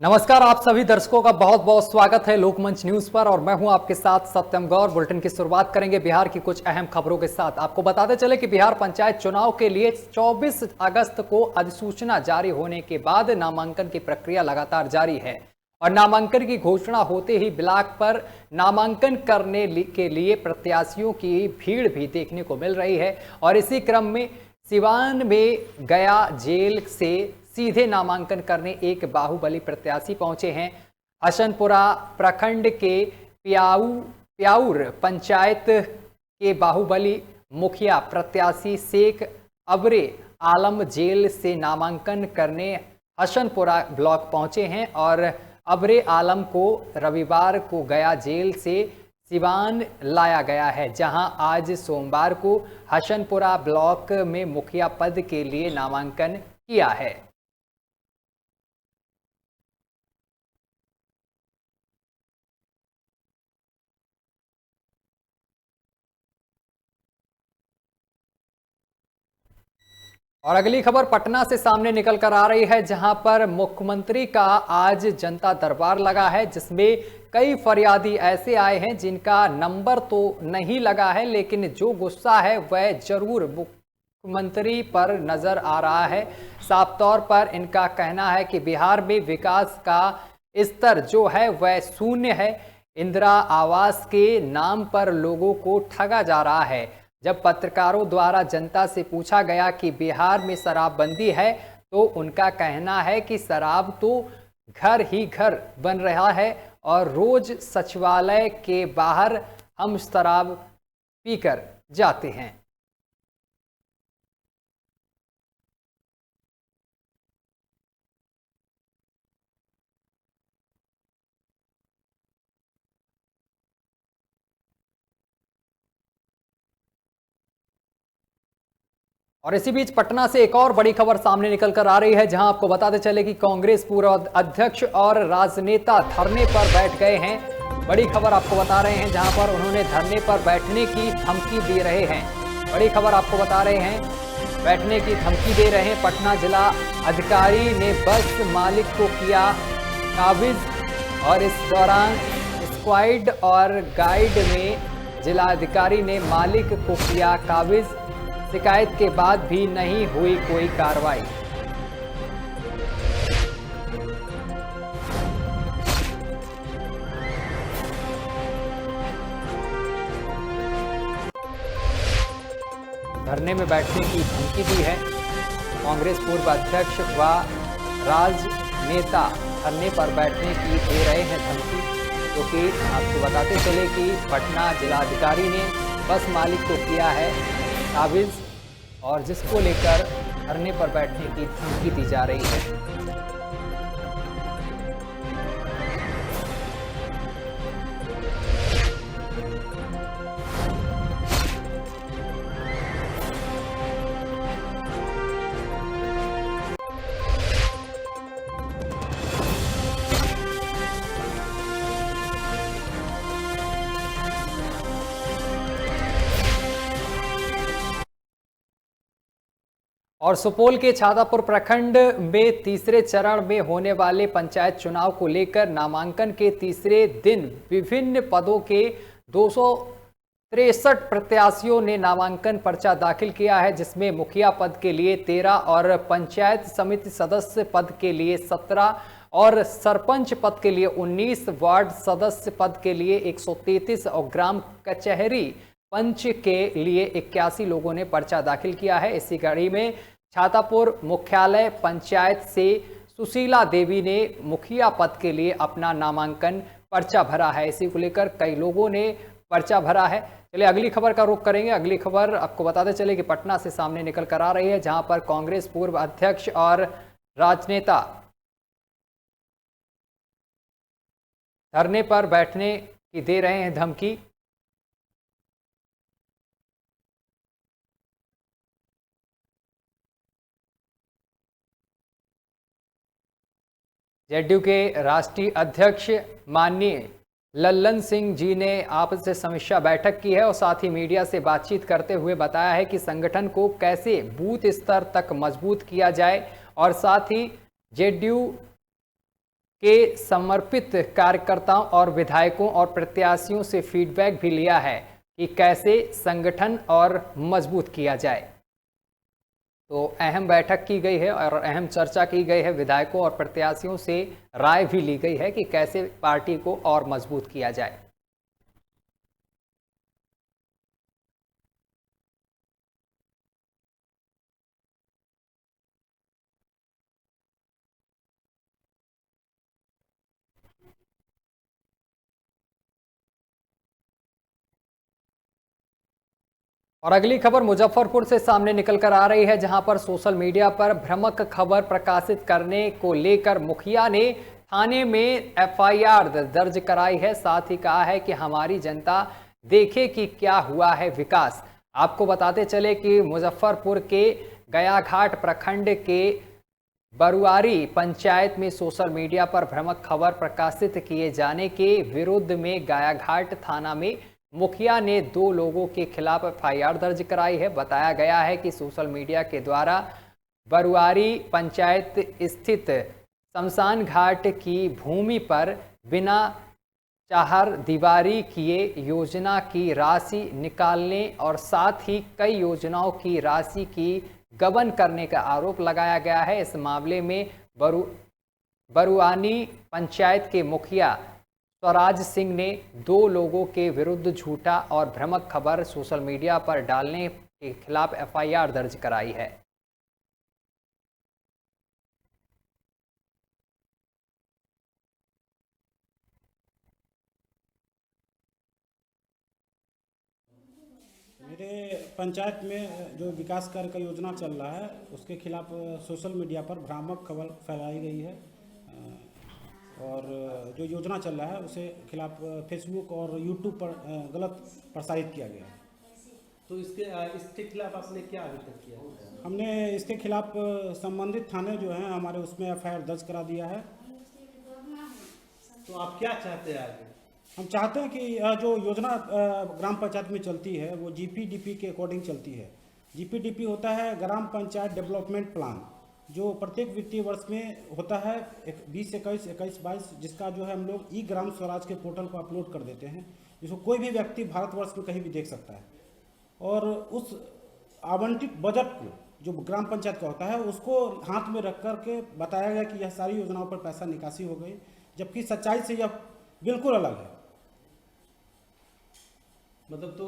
नमस्कार, आप सभी दर्शकों का बहुत बहुत स्वागत है लोकमंच न्यूज पर और मैं हूं आपके साथ सत्यम गौर। बुलेटिन की शुरुआत करेंगे बिहार की कुछ अहम खबरों के साथ। आपको बताते चले कि बिहार पंचायत चुनाव के लिए 24 अगस्त को अधिसूचना जारी होने के बाद नामांकन की प्रक्रिया लगातार जारी है और नामांकन की घोषणा होते ही ब्लॉक पर नामांकन करने के लिए प्रत्याशियों की भीड़ भी देखने को मिल रही है। और इसी क्रम में सिवान में गया जेल से सीधे नामांकन करने एक बाहुबली प्रत्याशी पहुंचे हैं। हसनपुरा प्रखंड के प्याऊर पंचायत के बाहुबली मुखिया प्रत्याशी शेख अबरे आलम जेल से नामांकन करने हसनपुरा ब्लॉक पहुंचे हैं और अबरे आलम को रविवार को गया जेल से सिवान लाया गया है, जहां आज सोमवार को हसनपुरा ब्लॉक में मुखिया पद के लिए नामांकन किया है। और अगली खबर पटना से सामने निकल कर आ रही है, जहां पर मुख्यमंत्री का आज जनता दरबार लगा है, जिसमें कई फरियादी ऐसे आए हैं जिनका नंबर तो नहीं लगा है, लेकिन जो गुस्सा है वह जरूर मुख्यमंत्री पर नजर आ रहा है। साफ तौर पर इनका कहना है कि बिहार में विकास का स्तर जो है वह शून्य है। इंदिरा आवास के नाम पर लोगों को ठगा जा रहा है। जब पत्रकारों द्वारा जनता से पूछा गया कि बिहार में शराबबंदी है, तो उनका कहना है कि शराब तो घर ही घर बन रहा है और रोज सचिवालय के बाहर हम शराब पीकर जाते हैं। और इसी बीच पटना से एक और बड़ी खबर सामने निकल कर आ रही है, जहां आपको बताते चले कि कांग्रेस पूर्व अध्यक्ष और राजनेता धरने पर बैठ गए हैं। बड़ी खबर आपको बता रहे हैं, जहां पर उन्होंने धरने पर बैठने की धमकी दे रहे हैं। बड़ी खबर आपको बता रहे हैं, बैठने की धमकी दे रहे हैं। पटना जिला अधिकारी ने बस मालिक को किया काबिज और इस दौरान स्क्वाड और गाइड में जिला अधिकारी ने मालिक को किया काबिज। शिकायत के बाद भी नहीं हुई कोई कार्रवाई। धरने में बैठने की धमकी दी है। कांग्रेस पूर्व अध्यक्ष व राजनेता धरने पर बैठने की दे रहे हैं धमकी, क्योंकि आपको बताते चले कि पटना जिलाधिकारी ने बस मालिक को किया है काबिज और जिसको लेकर धरने पर बैठने की धमकी दी जा रही है। और सुपौल के छातापुर प्रखंड में तीसरे चरण में होने वाले पंचायत चुनाव को लेकर नामांकन के तीसरे दिन विभिन्न पदों के 263 प्रत्याशियों ने नामांकन पर्चा दाखिल किया है, जिसमें मुखिया पद के लिए 13 और पंचायत समिति सदस्य पद के लिए 17 और सरपंच पद के लिए 19, वार्ड सदस्य पद के लिए 133 और ग्राम कचहरी पंच के लिए 81 लोगों ने पर्चा दाखिल किया है। इसी कड़ी में छातापुर मुख्यालय पंचायत से सुशीला देवी ने मुखिया पद के लिए अपना नामांकन पर्चा भरा है। इसी को लेकर कई लोगों ने पर्चा भरा है। चलिए अगली खबर का रुख करेंगे। अगली खबर आपको बताते चले कि पटना से सामने निकल कर आ रही है, जहां पर कांग्रेस पूर्व अध्यक्ष और राजनेता धरने पर बैठने की दे रहे हैं धमकी। जेडीयू के राष्ट्रीय अध्यक्ष माननीय लल्लन सिंह जी ने आपसे समीक्षा बैठक की है और साथ ही मीडिया से बातचीत करते हुए बताया है कि संगठन को कैसे बूथ स्तर तक मजबूत किया जाए और साथ ही जेडीयू के समर्पित कार्यकर्ताओं और विधायकों और प्रत्याशियों से फीडबैक भी लिया है कि कैसे संगठन और मजबूत किया जाए। तो अहम बैठक की गई है और अहम चर्चा की गई है। विधायकों और प्रत्याशियों से राय भी ली गई है कि कैसे पार्टी को और मजबूत किया जाए। और अगली खबर मुजफ्फरपुर से सामने निकल कर आ रही है, जहां पर सोशल मीडिया पर भ्रामक खबर प्रकाशित करने को लेकर मुखिया ने थाने में एफआईआर दर्ज कराई है। साथ ही कहा है कि हमारी जनता देखे कि क्या हुआ है विकास। आपको बताते चले कि मुजफ्फरपुर के गयाघाट प्रखंड के बरुआरी पंचायत में सोशल मीडिया पर भ्रामक खबर प्रकाशित किए जाने के विरुद्ध में गयाघाट थाना में मुखिया ने 2 लोगों के खिलाफ एफआईआर दर्ज कराई है। बताया गया है कि सोशल मीडिया के द्वारा बरुआरी पंचायत स्थित शमशान घाट की भूमि पर बिना चाहर दीवारी किए योजना की राशि निकालने और साथ ही कई योजनाओं की राशि की गबन करने का आरोप लगाया गया है। इस मामले में बरुआनी पंचायत के मुखिया स्वराज सिंह ने 2 लोगों के विरुद्ध झूठा और भ्रामक खबर सोशल मीडिया पर डालने के खिलाफ एफआईआर दर्ज कराई है। मेरे पंचायत में जो विकास कार्य का योजना चल रहा है उसके खिलाफ सोशल मीडिया पर भ्रामक खबर फैलाई गई है और जो योजना चल रहा है उसे खिलाफ फेसबुक और यूट्यूब पर गलत प्रसारित किया गया। तो इसके खिलाफ आपने क्या अभी तक किया? हमने इसके खिलाफ संबंधित थाने जो हैं हमारे उसमें एफआईआर दर्ज करा दिया है। तो आप क्या चाहते हैं आगे? हम चाहते हैं कि जो योजना ग्राम पंचायत में चलती है वो जीपीडीपी के अकॉर्डिंग चलती है। जीपीडीपी होता है ग्राम पंचायत डेवलपमेंट प्लान, जो प्रत्येक वित्तीय वर्ष में होता है 20-21, 21-22, जिसका जो है हम लोग ई ग्राम स्वराज के पोर्टल पर अपलोड कर देते हैं, जिसको कोई भी व्यक्ति भारतवर्ष में कहीं भी देख सकता है। और उस आवंटित बजट को जो ग्राम पंचायत का होता है उसको हाथ में रख कर के बताया गया कि यह सारी योजनाओं पर पैसा निकासी हो गई, जबकि सच्चाई से यह बिल्कुल अलग है। मतलब तो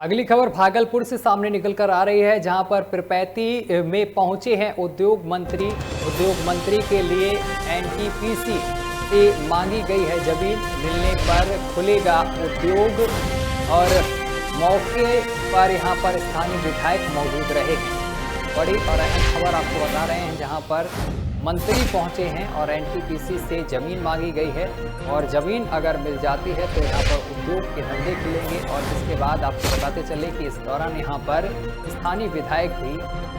अगली खबर भागलपुर से सामने निकल कर आ रही है, जहां पर पिरपैती में पहुंचे हैं उद्योग मंत्री। उद्योग मंत्री के लिए एनटीपीसी से मांगी गई है जमीन, मिलने पर खुलेगा उद्योग। और मौके पर यहां पर स्थानीय विधायक मौजूद रहे। बड़ी और अहम खबर आपको बता रहे हैं, जहां पर मंत्री पहुंचे हैं और एनटीपीसी से जमीन मांगी गई है और जमीन अगर मिल जाती है तो यहाँ पर उद्योग के धंधे खुलेंगे। और इसके बाद आपको बताते चले कि इस दौरान यहाँ पर स्थानीय विधायक भी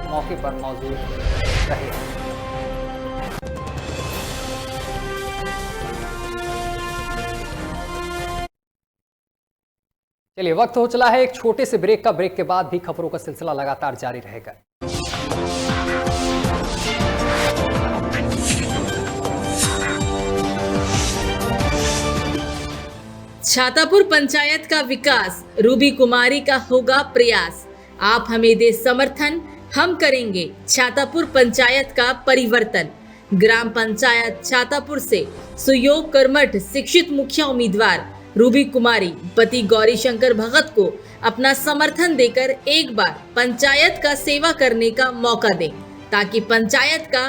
मौके पर मौजूद रहे। चलिए, वक्त हो चला है एक छोटे से ब्रेक का। ब्रेक के बाद भी खबरों का सिलसिला लगातार जारी रहेगा। छातापुर पंचायत का विकास रूबी कुमारी का होगा प्रयास। आप हमें दे समर्थन, हम करेंगे छातापुर पंचायत का परिवर्तन। ग्राम पंचायत छातापुर से सुयोग कर्मठ शिक्षित मुखिया उम्मीदवार रूबी कुमारी पति गौरी शंकर भगत को अपना समर्थन देकर एक बार पंचायत का सेवा करने का मौका दें, ताकि पंचायत का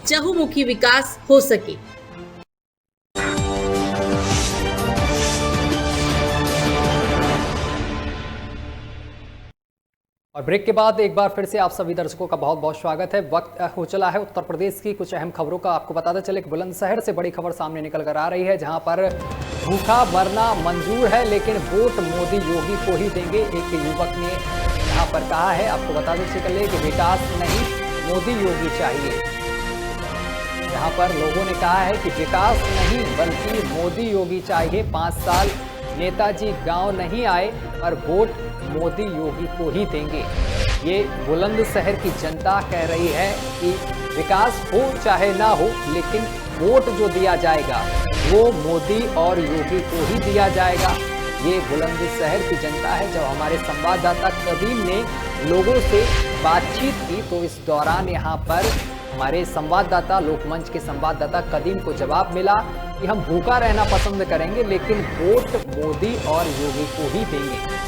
चहुमुखी विकास हो सके। और ब्रेक के बाद एक बार फिर से आप सभी दर्शकों का बहुत बहुत स्वागत है। वक्त हो चला है उत्तर प्रदेश की कुछ अहम खबरों का। आपको बताते चले कि बुलंदशहर से बड़ी खबर सामने निकल कर आ रही है, जहां पर भूखा मरना मंजूर है लेकिन वोट मोदी योगी को ही देंगे। एक युवक ने यहां पर कहा है। आपको बताते चले कि विकास नहीं, मोदी योगी चाहिए। यहाँ पर लोगों ने कहा है कि विकास नहीं बल्कि मोदी योगी चाहिए। 5 साल नेताजी गांव नहीं आए पर वोट मोदी योगी को ही देंगे। ये बुलंदशहर की जनता कह रही है कि विकास हो चाहे ना हो, लेकिन वोट जो दिया जाएगा वो मोदी और योगी को ही दिया जाएगा। ये बुलंदशहर की जनता है। जब हमारे संवाददाता कदीम ने लोगों से बातचीत की तो इस दौरान यहाँ पर हमारे संवाददाता, लोकमंच के संवाददाता कदीम को जवाब मिला कि हम भूखा रहना पसंद करेंगे, लेकिन वोट मोदी और योगी को ही देंगे।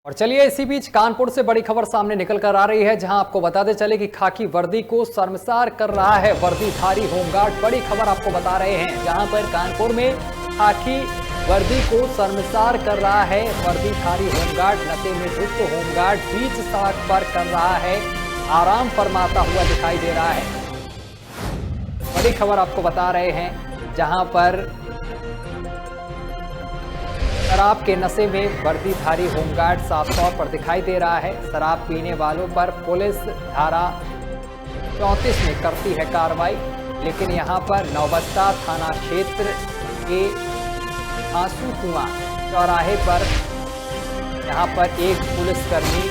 और चलिए इसी बीच कानपुर से बड़ी खबर सामने निकल कर आ रही है, जहां आपको बताते चले कि खाकी वर्दी को शर्मसार कर रहा है वर्दीधारी होमगार्ड। बड़ी खबर आपको बता रहे हैं, जहां पर कानपुर में खाकी वर्दी को शर्मसार कर रहा है वर्दीधारी होमगार्ड। नशे में धुत होमगार्ड बीच सड़क पर कर रहा है आराम फरमाता हुआ दिखाई दे रहा है। बड़ी खबर आपको बता रहे हैं, जहां पर शराब के नशे में वर्दीधारी होमगार्ड साफ तौर पर दिखाई दे रहा है। शराब पीने वालों पर पुलिस धारा 34 में करती है कार्रवाई, लेकिन यहां पर नौबस्ता थाना क्षेत्र के आंसू कुआं चौराहे पर यहां पर एक पुलिसकर्मी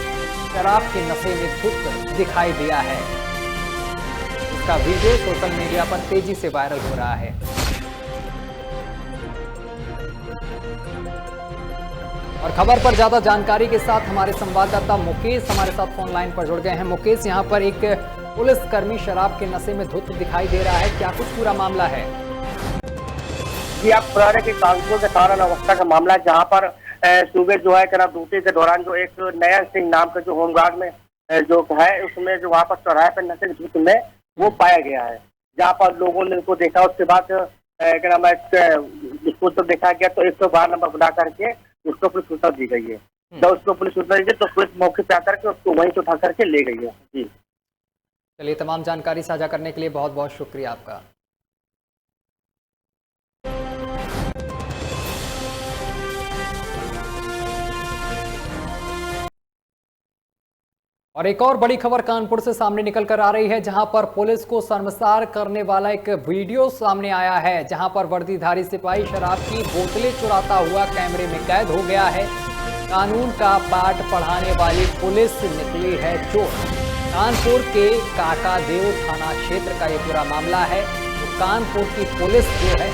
शराब के नशे में धुत दिखाई दिया है। इसका वीडियो सोशल मीडिया पर तेजी से वायरल हो रहा है। और खबर पर ज्यादा जानकारी के साथ हमारे संवाददाता मुकेश हमारे साथ फोन लाइन पर जुड़ गए हैं। मुकेश, यहां पर एक पुलिसकर्मी शराब के नशे में धुत दिखाई दे रहा है, क्या कुछ पूरा मामला है? जी, आप बता रहे कि कानपुर के कारण अवस्था का मामला है, जहां पर सुबह जो है ड्यूटी के दौरान जो एक नयन सिंह नाम का जो होमगार्ड में जो है, उसमें जो वहाँ पर चौराहे पर नशे की धुत में वो पाया गया है। जहाँ पर लोगों ने उनको देखा, उसके बाद उसको तो देखा गया तो 112 नंबर बुला करके उसको पुलिस सूचना दी गई है। जब उसको पुलिस सूचना दी गई तो पुलिस मौके पे आकर के उसको वहीं से उठा करके ले गई है। जी चलिए, तमाम जानकारी साझा करने के लिए बहुत बहुत शुक्रिया आपका। और एक और बड़ी खबर कानपुर से सामने निकल कर आ रही है, जहां पर पुलिस को शर्मसार करने वाला एक वीडियो सामने आया है, जहां पर वर्दीधारी सिपाही शराब की बोतलें चुराता हुआ कैमरे में कैद हो गया है। कानून का पाठ पढ़ाने वाली पुलिस निकली है चोर। कानपुर के काकादेव थाना क्षेत्र का ये पूरा मामला है। तो कानपुर की पुलिस जो है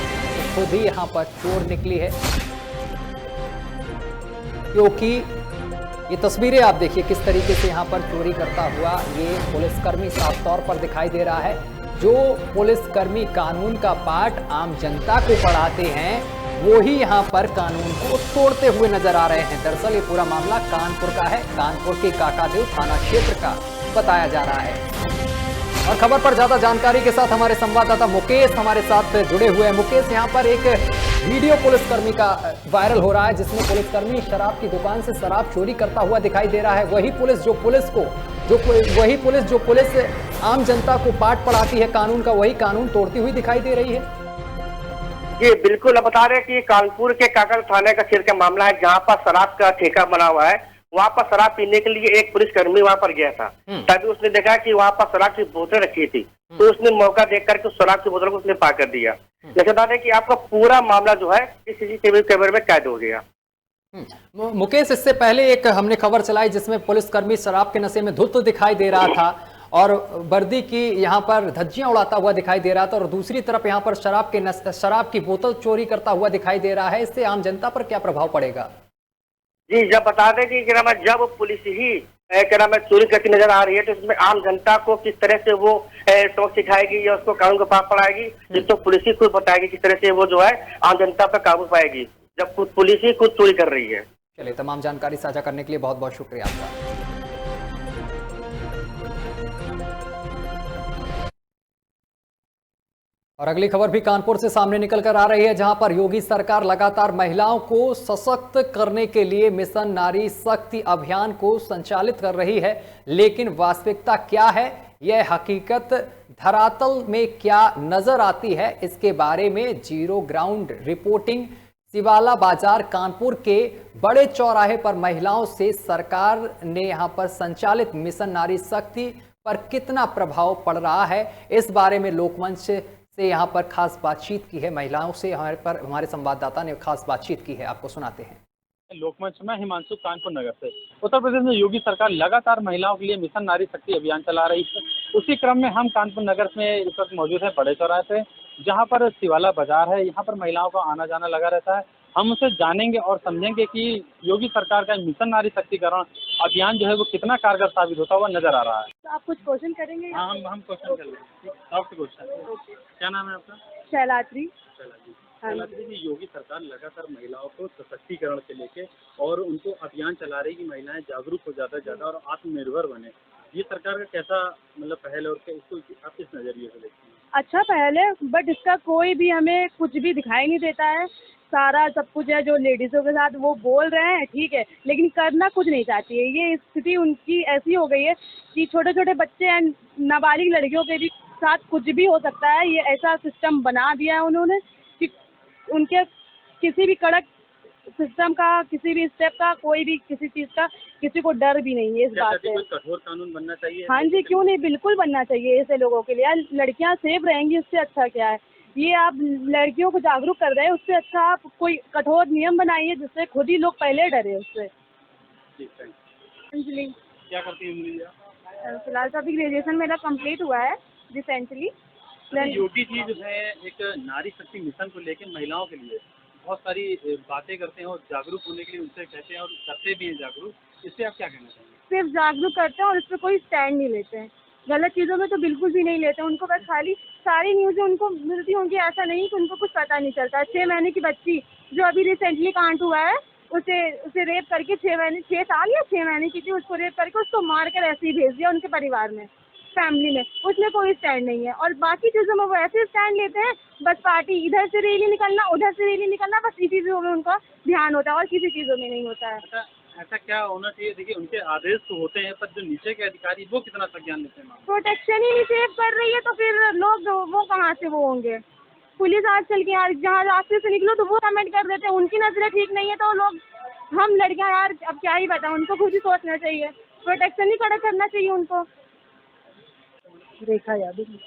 खुद ही यहाँ पर चोर निकली है, क्योंकि ये तस्वीरें आप देखिए किस तरीके से यहाँ पर चोरी करता हुआ ये पुलिसकर्मी साफ तौर पर दिखाई दे रहा है। जो पुलिसकर्मी कानून का पाठ आम जनता को पढ़ाते हैं, वो ही यहाँ पर कानून को तोड़ते हुए नजर आ रहे हैं। दरअसल ये पूरा मामला कानपुर का है, कानपुर के काकादेव थाना क्षेत्र का बताया जा रहा है। और खबर पर ज्यादा जानकारी के साथ हमारे संवाददाता मुकेश हमारे साथ जुड़े हुए हैं। मुकेश, यहाँ पर एक वीडियो पुलिसकर्मी का वायरल हो रहा है, जिसमें पुलिसकर्मी शराब की दुकान से शराब चोरी करता हुआ दिखाई दे रहा है। वही पुलिस जो पुलिस आम जनता को पाठ पढ़ाती है कानून का, वही कानून तोड़ती हुई दिखाई दे रही है। जी बिल्कुल, आप बता रहे हैं कि कानपुर के काकल थाने का क्षेत्र का मामला है, जहाँ पर शराब का ठेका बना हुआ है। वहाँ पर शराब पीने के लिए एक पुलिसकर्मी वहाँ पर गया था। तभी उसने देखा कि वहाँ पर शराब की बोतल रखी थी, तो उसने मौका देख करके उस शराब की बोतल को उसने पार कर दिया। जैसे बता रहे कि आपका पूरा मामला जो है इस सीसीटीवी कैमरे में कैद हो गया। मुकेश, इससे पहले एक हमने खबर चलाई जिसमें पुलिसकर्मी शराब के नशे में धुत दिखाई दे रहा था और वर्दी की यहाँ पर धज्जियां उड़ाता हुआ दिखाई दे रहा था, और दूसरी तरफ यहाँ पर शराब की बोतल चोरी करता हुआ दिखाई दे रहा है। इससे आम जनता पर क्या प्रभाव पड़ेगा? जी, जब बता दें कि जब पुलिस ही चोरी करती नजर आ रही है, तो इसमें आम जनता को किस तरह से वो टोक सिखाएगी या उसको कानून का पाठ पढ़ाएगी, जिसको पुलिस ही खुद बताएगी किस तरह से वो जो है आम जनता पर काबू पाएगी, जब खुद पुलिस ही खुद चोरी कर रही है। चलिए, तमाम जानकारी साझा करने के लिए बहुत बहुत शुक्रिया आपका। और अगली खबर भी कानपुर से सामने निकल कर आ रही है, जहां पर योगी सरकार लगातार महिलाओं को सशक्त करने के लिए मिशन नारी शक्ति अभियान को संचालित कर रही है। लेकिन वास्तविकता क्या है, यह हकीकत धरातल में क्या नजर आती है, इसके बारे में जीरो ग्राउंड रिपोर्टिंग सिवाला बाजार कानपुर के बड़े चौराहे पर महिलाओं से सरकार ने यहां पर संचालित मिशन नारी शक्ति पर कितना प्रभाव पड़ रहा है, इस बारे में लोकमंच से यहां पर खास बातचीत की है। महिलाओं से हमारे संवाददाता ने खास बातचीत की है, आपको सुनाते हैं। लोकमंच में हिमांशु, कानपुर नगर से। उत्तर प्रदेश में योगी सरकार लगातार महिलाओं के लिए मिशन नारी शक्ति अभियान चला रही है। उसी क्रम में हम कानपुर नगर में इस वक्त मौजूद हैं बड़े चौराहे पे, जहां पर सिवाला बाजार है। यहाँ पर महिलाओं का आना जाना लगा रहता है। हम उनसे जानेंगे और समझेंगे कि योगी सरकार का मिशन नारी शक्तिकरण अभियान जो है वो कितना कारगर साबित होता हुआ नजर आ रहा है। तो आप कुछ क्वेश्चन करेंगे? हाँ, हम क्वेश्चन कर लेंगे। Soft question. क्या नाम है आपका? शैलात्री। जी, योगी सरकार लगातार महिलाओं को सशक्तिकरण के लेके और उनको अभियान चला रही कि महिलाएं जागरूक हो ज्यादा और आत्मनिर्भर बने। ये सरकार का कैसा मतलब पहल है और इसको आप किस नजरिए से देखते हैं? अच्छा पहल है, बट इसका कोई भी हमें कुछ भी दिखाई नहीं देता है। सारा सब कुछ है जो लेडीजों के साथ वो बोल रहे हैं, ठीक है, लेकिन करना कुछ नहीं चाहती है। ये स्थिति उनकी ऐसी हो गई है कि छोटे छोटे बच्चे हैं, नाबालिग लड़कियों के भी साथ कुछ भी हो सकता है। ये ऐसा सिस्टम बना दिया है उन्होंने कि उनके किसी भी कड़क सिस्टम का, किसी भी स्टेप का, कोई भी किसी चीज का किसी को डर भी नहीं है इस बात से। कठोर कानून बनना चाहिए। हाँ जी, क्यों नहीं, बिल्कुल बनना चाहिए ऐसे लोगों के लिए। लड़कियां सेफ रहेंगी, उससे अच्छा क्या है। ये आप लड़कियों को जागरूक कर रहे हैं, उससे अच्छा आप कोई कठोर नियम बनाइए जिससे खुद ही लोग पहले डरे उससे। अंजलि। क्या करती है? फिलहाल तो अभी ग्रेजुएशन मेरा कंप्लीट हुआ है रिसेंटली। योगी जी जो है एक नारी शक्ति मिशन को लेकर महिलाओं के लिए बहुत सारी बातें करते हैं और जागरूक होने के लिए उनसे कहते हैं और करते भी हैं जागरूक। इससे आप क्या कहना चाहेंगे? सिर्फ जागरूक करते हैं और इस पर कोई स्टैंड नहीं लेते हैं। गलत चीज़ों में तो बिल्कुल भी नहीं लेते हैं। उनको बस खाली सारी न्यूज़ें उनको मिलती होंगी, ऐसा नहीं कि उनको कुछ पता नहीं चलता। 6 महीने की बच्ची जो अभी रिसेंटली कांड हुआ है, उसे रेप करके 6 साल या 6 महीने की थी, उसको रेप करके उसको मार कर ऐसे ही भेज दिया उनके परिवार में, फैमिली में। उसमें कोई स्टैंड नहीं है। और बाकी चीज़ों में वो ऐसे स्टैंड लेते हैं, बस पार्टी इधर से रैली निकलना, उधर से रैली निकलना, बस इसी चीज़ों में उनका ध्यान होता है और किसी चीज़ों में नहीं होता है। ऐसा क्या होना चाहिए? देखिए, उनके आदेश तो होते हैं, पर जो नीचे के अधिकारी वो कितना संज्ञान लेते हैं? प्रोटेक्शन ही नहीं सेव कर रही है तो फिर लोग वो कहाँ से वो होंगे। पुलिस आजकल की यार जहाँ रास्ते से निकलो तो वो कमेंट कर देते हैं। उनकी नजरें ठीक नहीं है तो लोग, हम लड़कियां यार अब क्या ही बताएं, उनको खुद ही सोचना चाहिए, प्रोटेक्शन ही कड़ा करना चाहिए उनको। रेखा यादव।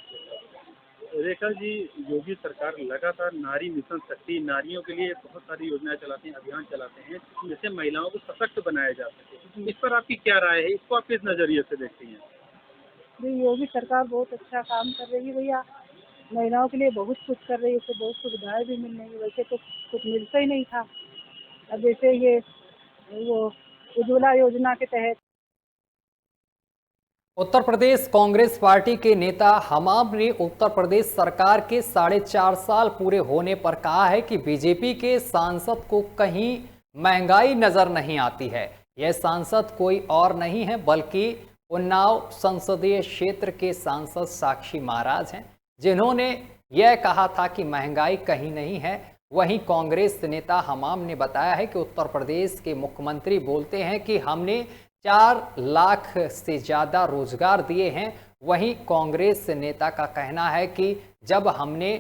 रेखा जी, योगी सरकार लगातार नारी मिशन शक्ति, नारियों के लिए बहुत सारी योजनाएं चलाते हैं, अभियान चलाते हैं जिससे महिलाओं को सशक्त बनाया जा सके। इस पर आपकी क्या राय है? इसको आप किस नजरिए से देखती हैं? योगी सरकार बहुत अच्छा काम कर रही है भैया, महिलाओं के लिए बहुत कुछ कर रही है, उससे बहुत सुविधाएं भी मिल रही है। वैसे तो कुछ मिलता ही नहीं था। अब जैसे ये वो उज्ज्वला योजना के तहत उत्तर प्रदेश कांग्रेस पार्टी के नेता हमाम ने उत्तर प्रदेश सरकार के 4.5 साल पूरे होने पर कहा है कि बीजेपी के सांसद को कहीं महंगाई नजर नहीं आती है। यह सांसद कोई और नहीं है बल्कि उन्नाव संसदीय क्षेत्र के सांसद साक्षी महाराज हैं, जिन्होंने यह कहा था कि महंगाई कहीं नहीं है। वहीं कांग्रेस नेता हमाम ने बताया है कि उत्तर प्रदेश के मुख्यमंत्री बोलते हैं कि हमने 4 लाख से ज़्यादा रोजगार दिए हैं। वहीं कांग्रेस नेता का कहना है कि जब हमने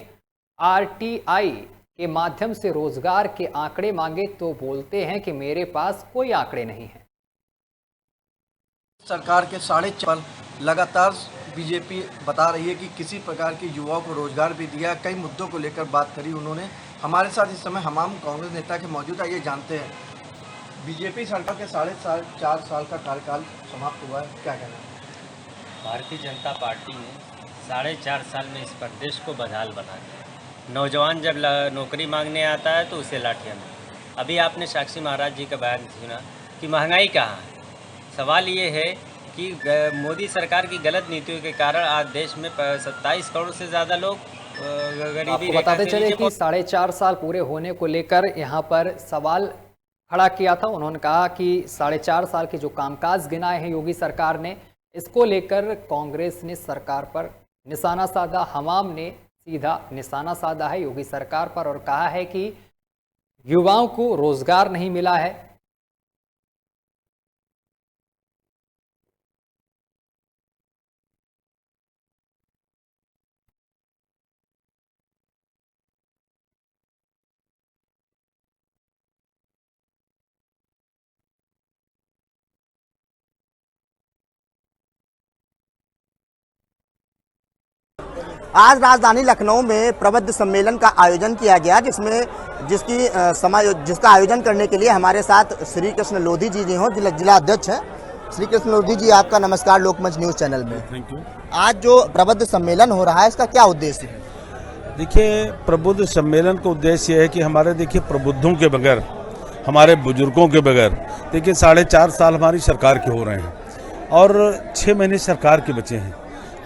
आरटीआई के माध्यम से रोजगार के आंकड़े मांगे तो बोलते हैं कि मेरे पास कोई आंकड़े नहीं हैं। सरकार के 4.5 लगातार बीजेपी बता रही है कि किसी प्रकार के युवाओं को रोजगार भी दिया। कई मुद्दों को लेकर बात करी उन्होंने। हमारे साथ इस समय हमाम कांग्रेस नेता के मौजूद है। ये जानते हैं बीजेपी सरकार के 4.5 साल का कार्यकाल समाप्त हुआ है, क्या कहना है? भारतीय जनता पार्टी ने 4.5 साल में इस प्रदेश को बदहाल बना दिया। नौजवान जब नौकरी मांगने आता है तो उसे लाठियाँ मिलती। अभी आपने साक्षी महाराज जी का बयान सुना कि महंगाई कहाँ है। सवाल ये है कि मोदी सरकार की गलत नीतियों के कारण आज देश में 27 करोड़ से ज़्यादा लोग गरीबी रेखा बताते से चले नीचे कि 4.5 साल पूरे होने को लेकर यहाँ पर सवाल खड़ा किया था। उन्होंने कहा कि 4.5 साल के जो कामकाज गिनाए हैं योगी सरकार ने, इसको लेकर कांग्रेस ने सरकार पर निशाना साधा। हमाम ने सीधा निशाना साधा है योगी सरकार पर और कहा है कि युवाओं को रोजगार नहीं मिला है। आज राजधानी लखनऊ में प्रबुद्ध सम्मेलन का आयोजन किया गया, जिसका आयोजन करने के लिए हमारे साथ श्री कृष्ण लोधी जी हो, जिला अध्यक्ष हैं। श्री कृष्ण लोधी जी, आपका नमस्कार लोकमंच न्यूज चैनल में। Thank you. आज जो प्रबुद्ध सम्मेलन हो रहा है, इसका क्या उद्देश्य है? देखिए, प्रबुद्ध सम्मेलन का उद्देश्य ये है कि हमारे देखिए प्रबुद्धों के बगैर, हमारे बुजुर्गों के बगैर, देखिए 4.5 साल हमारी सरकार के हो रहे हैं और 6 महीने सरकार के बचे हैं।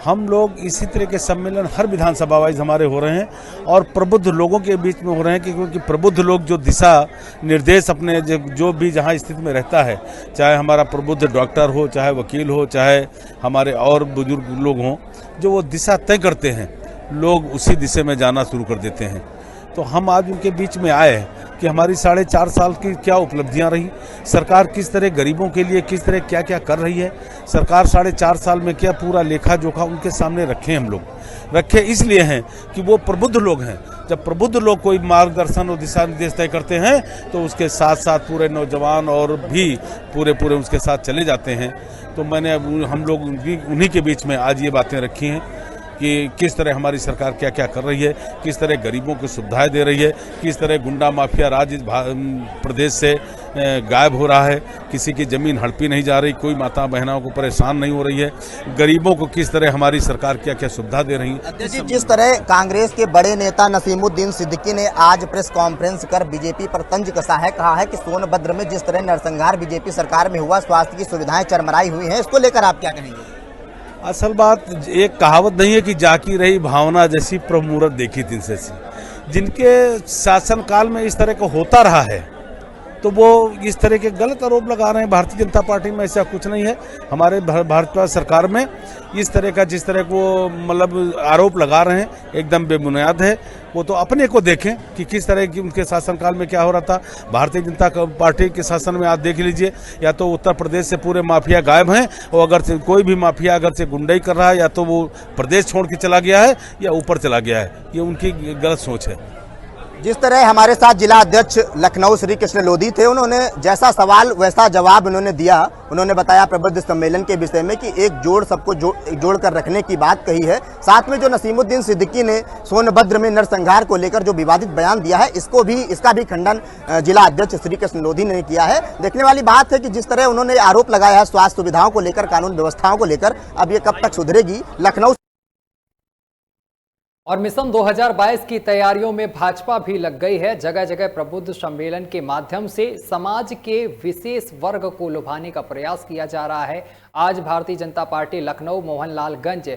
हम लोग इसी तरह के सम्मेलन हर विधानसभा वाइज हमारे हो रहे हैं और प्रबुद्ध लोगों के बीच में हो रहे हैं, क्योंकि प्रबुद्ध लोग जो दिशा निर्देश अपने जो भी जहां स्थिति में रहता है, चाहे हमारा प्रबुद्ध डॉक्टर हो, चाहे वकील हो, चाहे हमारे और बुजुर्ग लोग हों, जो वो दिशा तय करते हैं, लोग उसी दिशा में जाना शुरू कर देते हैं। तो हम आज उनके बीच में आए हैं कि हमारी 4.5 साल की क्या उपलब्धियां रही, सरकार किस तरह गरीबों के लिए किस तरह क्या क्या कर रही है, सरकार 4.5 साल में क्या पूरा लेखा जोखा उनके सामने रखे हम लोग रखे इसलिए हैं कि वो प्रबुद्ध लोग हैं। जब प्रबुद्ध लोग कोई मार्गदर्शन और दिशा निर्देश तय करते हैं तो उसके साथ साथ पूरे नौजवान और भी पूरे उसके साथ चले जाते हैं। तो हम लोग उन्हीं के बीच में आज ये बातें रखी हैं कि किस तरह हमारी सरकार क्या क्या कर रही है, किस तरह गरीबों को सुविधाएं दे रही है, किस तरह गुंडा माफिया राज इस प्रदेश से गायब हो रहा है, किसी की ज़मीन हड़पी नहीं जा रही, कोई माता बहनों को परेशान नहीं हो रही है, गरीबों को किस तरह हमारी सरकार क्या क्या सुविधा दे रही है। जिस तरह कांग्रेस के बड़े नेता नसीमुद्दीन सिद्दीकी ने आज प्रेस कॉन्फ्रेंस कर बीजेपी पर तंज कसा है, कहा है कि सोनभद्र में जिस तरह नरसंहार बीजेपी सरकार में हुआ, स्वास्थ्य की सुविधाएं चरमराई हुई हैं, इसको लेकर आप क्या कहेंगे? असल बात, एक कहावत नहीं है कि जाकी रही भावना जैसी प्रभु मूरत देखी तीन से, जिनके शासनकाल में इस तरह का होता रहा है तो वो इस तरह के गलत आरोप लगा रहे हैं। भारतीय जनता पार्टी में ऐसा कुछ नहीं है। हमारे भाजपा सरकार में इस तरह का जिस तरह को मतलब आरोप लगा रहे हैं एकदम बेबुनियाद है। वो तो अपने को देखें कि किस तरह की उनके शासनकाल में क्या हो रहा था। भारतीय जनता पार्टी के शासन में आप देख लीजिए, या तो उत्तर प्रदेश से पूरे माफिया गायब हैं, और अगर से कोई भी माफिया अगर से गुंडाई कर रहा है या तो वो प्रदेश छोड़ के चला गया है या ऊपर चला गया है। ये उनकी गलत सोच है। जिस तरह हमारे साथ जिला अध्यक्ष लखनऊ श्री कृष्ण लोधी थे, उन्होंने जैसा सवाल वैसा जवाब उन्होंने दिया। उन्होंने बताया प्रबुद्ध सम्मेलन के विषय में कि एक जोड़ सबको जोड़ कर रखने की बात कही है। साथ में जो नसीमुद्दीन सिद्दीकी ने सोनभद्र में नरसंहार को लेकर जो विवादित बयान दिया है, इसका भी खंडन जिला अध्यक्ष श्री कृष्ण लोधी ने किया है। देखने वाली बात है कि जिस तरह उन्होंने आरोप लगाया है स्वास्थ्य सुविधाओं को लेकर, कानून व्यवस्थाओं को लेकर, अब ये कब तक सुधरेगी। लखनऊ और मिशन 2022 की तैयारियों में भाजपा भी लग गई है। जगह जगह प्रबुद्ध सम्मेलन के माध्यम से समाज के विशेष वर्ग को लुभाने का प्रयास किया जा रहा है। आज भारतीय जनता पार्टी लखनऊ मोहनलालगंज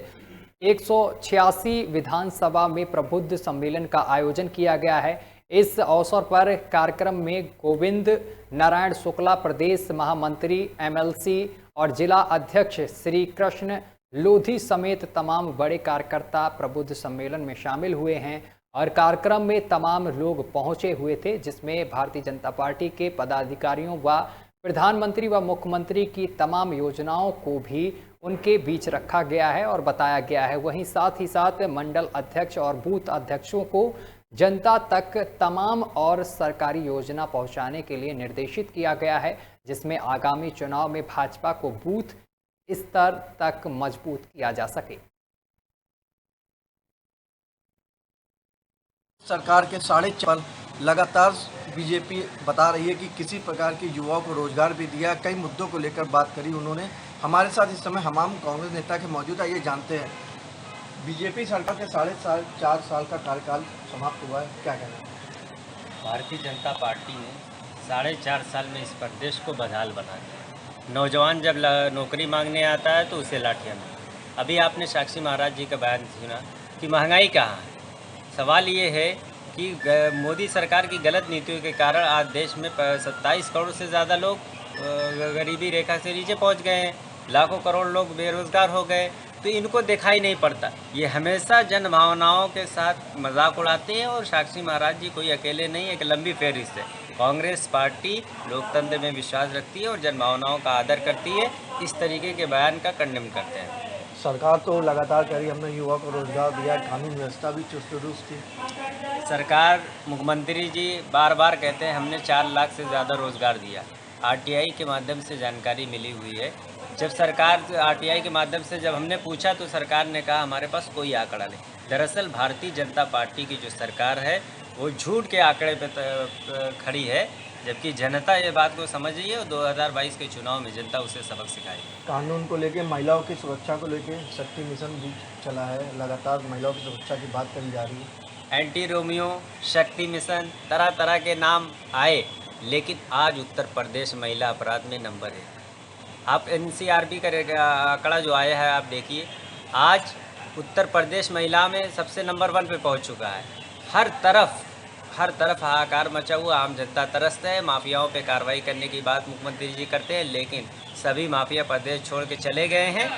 186 विधानसभा में प्रबुद्ध सम्मेलन का आयोजन किया गया है। इस अवसर पर कार्यक्रम में गोविंद नारायण शुक्ला, प्रदेश महामंत्री MLC और जिला अध्यक्ष श्री कृष्ण लोधी समेत तमाम बड़े कार्यकर्ता प्रबुद्ध सम्मेलन में शामिल हुए हैं और कार्यक्रम में तमाम लोग पहुंचे हुए थे, जिसमें भारतीय जनता पार्टी के पदाधिकारियों व प्रधानमंत्री व मुख्यमंत्री की तमाम योजनाओं को भी उनके बीच रखा गया है और बताया गया है। वहीं साथ ही साथ मंडल अध्यक्ष और बूथ अध्यक्षों को जनता तक तमाम और सरकारी योजना पहुंचाने के लिए निर्देशित किया गया है, जिसमें आगामी चुनाव में भाजपा को बूथ स्तर तक मजबूत किया जा सके। सरकार के 4.5 लगातार बीजेपी बता रही है कि किसी प्रकार के युवाओं को रोजगार भी दिया। कई मुद्दों को लेकर बात करी उन्होंने। हमारे साथ इस समय तमाम कांग्रेस नेता के मौजूद है। ये जानते हैं बीजेपी सरकार के 4.5 साल का कार्यकाल समाप्त हुआ है, क्या कहना है? भारतीय जनता पार्टी ने 4.5 साल में इस प्रदेश को बदहाल बना दिया। नौजवान जब नौकरी मांगने आता है तो उसे लाठियाँ मिलती। अभी आपने साक्षी महाराज जी का बयान सुना कि महंगाई कहाँ है। सवाल ये है कि मोदी सरकार की गलत नीतियों के कारण आज देश में 27 करोड़ से ज़्यादा लोग गरीबी रेखा से नीचे पहुंच गए हैं। लाखों करोड़ लोग बेरोजगार हो गए, तो इनको दिखाई नहीं पड़ता। ये हमेशा जन भावनाओं के साथ मजाक उड़ाते हैं और साक्षी महाराज जी कोई अकेले नहीं, एक लंबी फहरिस्त है। कांग्रेस पार्टी लोकतंत्र में विश्वास रखती है और जन भावनाओं का आदर करती है। इस तरीके के बयान का कंडेम करते हैं। सरकार तो लगातार कह रही हमने युवा को रोजगार दिया, कानून व्यवस्था भी चुस्त दुरुस्त थी। सरकार, मुख्यमंत्री जी बार बार कहते हैं हमने 4 लाख से ज़्यादा रोजगार दिया। RTI के माध्यम से जानकारी मिली हुई है जब सरकार आरटीआई के माध्यम से जब हमने पूछा तो सरकार ने कहा हमारे पास कोई आंकड़ा नहीं। दरअसल भारतीय जनता पार्टी की जो सरकार है वो झूठ के आंकड़े पे खड़ी है, जबकि जनता ये बात को समझ रही है और 2022 के चुनाव में जनता उसे सबक सिखाएगी। कानून को लेके, महिलाओं की सुरक्षा को लेके शक्ति मिशन भी चला है, लगातार महिलाओं की सुरक्षा की बात करी जा रही है। एंटी रोमियो, शक्ति मिशन, तरह तरह के नाम आए, लेकिन आज उत्तर प्रदेश महिला अपराध में नंबर 1। आप NCRB का आंकड़ा जो आया है आप देखिए, आज उत्तर प्रदेश महिला में सबसे नंबर 1 पे पहुंच चुका है। हर तरफ हाहाकार मचा हुआ, आम जनता तरसत है। माफियाओं पे कार्रवाई करने की बात मुख्यमंत्री जी करते हैं, लेकिन सभी माफिया प्रदेश छोड़ के चले गए हैं।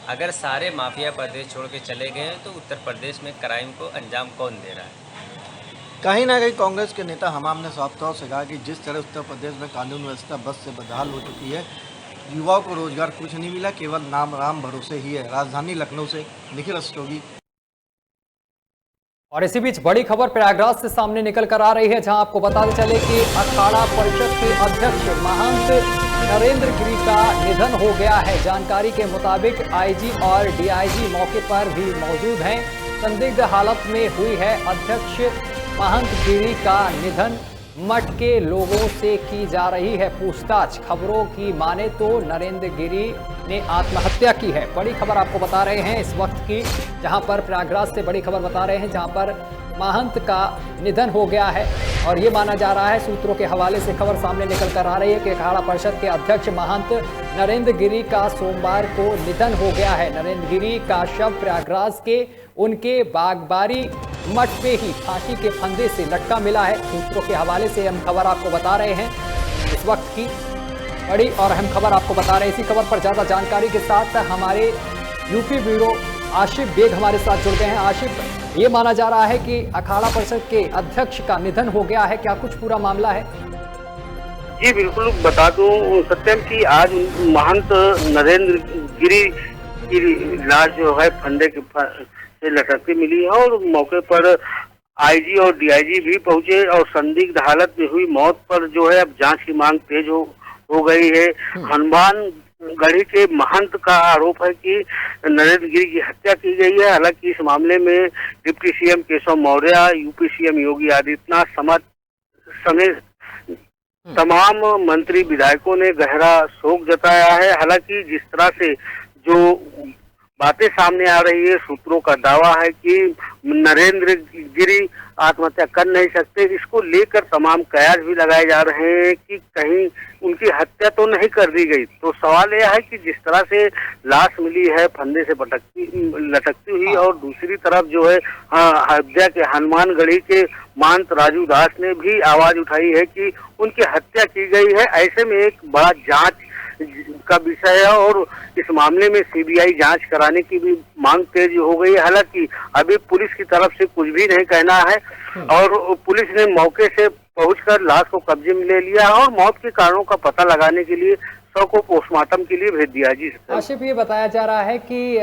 अगर सारे माफिया प्रदेश छोड़ के चले गए हैं तो उत्तर प्रदेश में क्राइम को अंजाम कौन दे रहा है? कहीं ना कहीं कांग्रेस के नेता हमाम ने साफ तौर से कहा कि जिस तरह उत्तर प्रदेश में कानून व्यवस्था बस से बदहाल हो चुकी है, युवाओं को रोजगार कुछ नहीं मिला, केवल नाम राम भरोसे ही है। राजधानी लखनऊ से निखिल रस्तोगी। और इसी बीच बड़ी खबर प्रयागराज से सामने निकल कर आ रही है, जहां आपको बताते चले कि अखाड़ा परिषद के अध्यक्ष महंत नरेंद्र गिरी का निधन हो गया है। जानकारी के मुताबिक आईजी और डीआईजी मौके पर भी मौजूद हैं। संदिग्ध हालत में हुई है अध्यक्ष महंत गिरी का निधन। मठ के लोगों से की जा रही है पूछताछ। खबरों की माने तो नरेंद्र गिरी ने आत्महत्या की है। बड़ी खबर आपको बता रहे हैं इस वक्त की, जहां पर प्रयागराज से बड़ी खबर बता रहे हैं, जहां पर महंत का निधन हो गया है। और ये माना जा रहा है, सूत्रों के हवाले से खबर सामने निकल कर आ रही है कि अखाड़ा परिषद के अध्यक्ष महंत नरेंद्र गिरी का सोमवार को निधन हो गया है। नरेंद्र गिरी का शव प्रयागराज के उनके बागबारी मठ पे ही फांसी के फंदे से लटका मिला है। सूत्रों के हवाले से हम खबर आपको बता रहे हैं इस वक्त की बड़ी और अहम खबर आपको बता रहे हैं। इसी खबर पर ज्यादा जानकारी के साथ हमारे यूपी ब्यूरो आशिफ बेग हमारे साथ जुड़ गए हैं। आशिफ, ये माना जा रहा है कि अखाड़ा परिषद के अध्यक्ष का निधन हो गया है, क्या कुछ पूरा मामला है? जी बिल्कुल, बता दूं सत्यम की आज महंत नरेंद्र गिरी की लाश जो है फंदे के से लटकती मिली है और मौके पर आईजी और डीआईजी भी पहुंचे और संदिग्ध हालत में हुई मौत पर जो है अब जांच की मांग तेज हो गई है। हनुमान गढ़ी के महंत का आरोप है कि नरेंद्र गिरी की हत्या की गई है। हालांकि इस मामले में deputy CM Keshav Maurya, UP CM Yogi Adityanath समेत तमाम मंत्री विधायकों ने गहरा शोक जताया है। हालांकि जिस तरह से जो बातें सामने आ रही है, सूत्रों का दावा है कि नरेंद्र गिरी आत्महत्या कर नहीं सकते। इसको लेकर तमाम कयास भी लगाए जा रहे हैं कि कहीं उनकी हत्या तो नहीं कर दी गई। तो सवाल यह है कि जिस तरह से लाश मिली है फंदे से लटकती हुई, और दूसरी तरफ जो है अयोध्या के हनुमानगढ़ी के महंत राजू दास ने भी आवाज उठाई है कि उनकी हत्या की गई है। ऐसे में एक बड़ा जांच का विषय है और इस मामले में सीबीआई जांच कराने की भी मांग तेज हो गई है। हालांकि अभी पुलिस की तरफ से कुछ भी नहीं कहना है और पुलिस ने मौके से पहुंचकर लाश को कब्जे में ले लिया और मौत के कारणों का पता लगाने के लिए शव को पोस्टमार्टम के लिए भेज दिया। जी आशिफ, ये बताया जा रहा है कि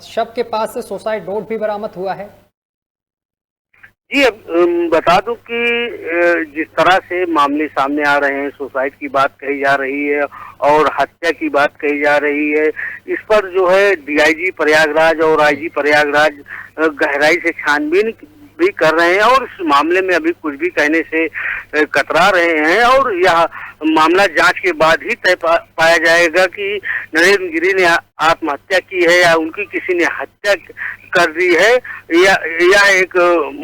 शव के पास से सुसाइड नोट भी बरामद हुआ है। जी अब बता दूं कि जिस तरह से मामले सामने आ रहे हैं, सुसाइड की बात कही जा रही है और हत्या की बात कही जा रही है, इस पर जो है डीआईजी प्रयागराज और आईजी प्रयागराज गहराई से छानबीन भी कर रहे हैं और इस मामले में अभी कुछ भी कहने से कतरा रहे हैं और यह मामला जांच के बाद ही तय पाया जाएगा कि नरेंद्र गिरी ने आत्महत्या की है या उनकी किसी ने हत्या कर दी है। यह एक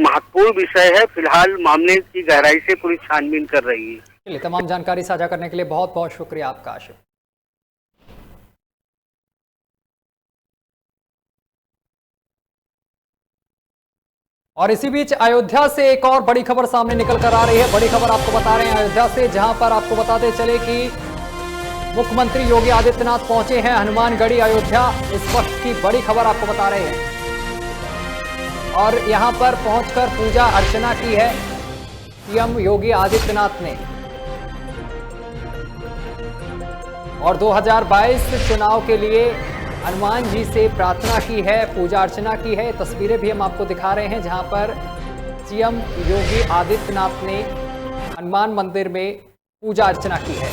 महत्वपूर्ण विषय है। फिलहाल मामले की गहराई से पुलिस छानबीन कर रही है। चलिए, तमाम जानकारी साझा करने के लिए बहुत बहुत शुक्रिया आपका आशिफ। और इसी बीच अयोध्या से एक और बड़ी खबर सामने निकल कर आ रही है। बड़ी खबर आपको बता रहे हैं अयोध्या से, जहां पर आपको बताते चले कि मुख्यमंत्री योगी आदित्यनाथ पहुंचे हैं हनुमानगढ़ी अयोध्या। इस वक्त की बड़ी खबर आपको बता रहे हैं और यहां पर पहुंचकर पूजा अर्चना की है सीएम योगी आदित्यनाथ ने और 2022 चुनाव के लिए हनुमान जी से प्रार्थना की है, पूजा अर्चना की है। तस्वीरें भी हम आपको दिखा रहे हैं जहां पर सीएम योगी आदित्यनाथ ने हनुमान मंदिर में पूजा अर्चना की है।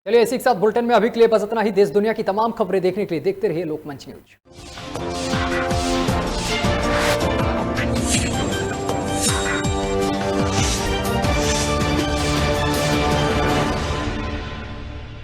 चलिए इसी के साथ बुलेटिन में अभी के लिए बस इतना ही। देश दुनिया की तमाम खबरें देखने के लिए देखते रहिए लोकमंच न्यूज।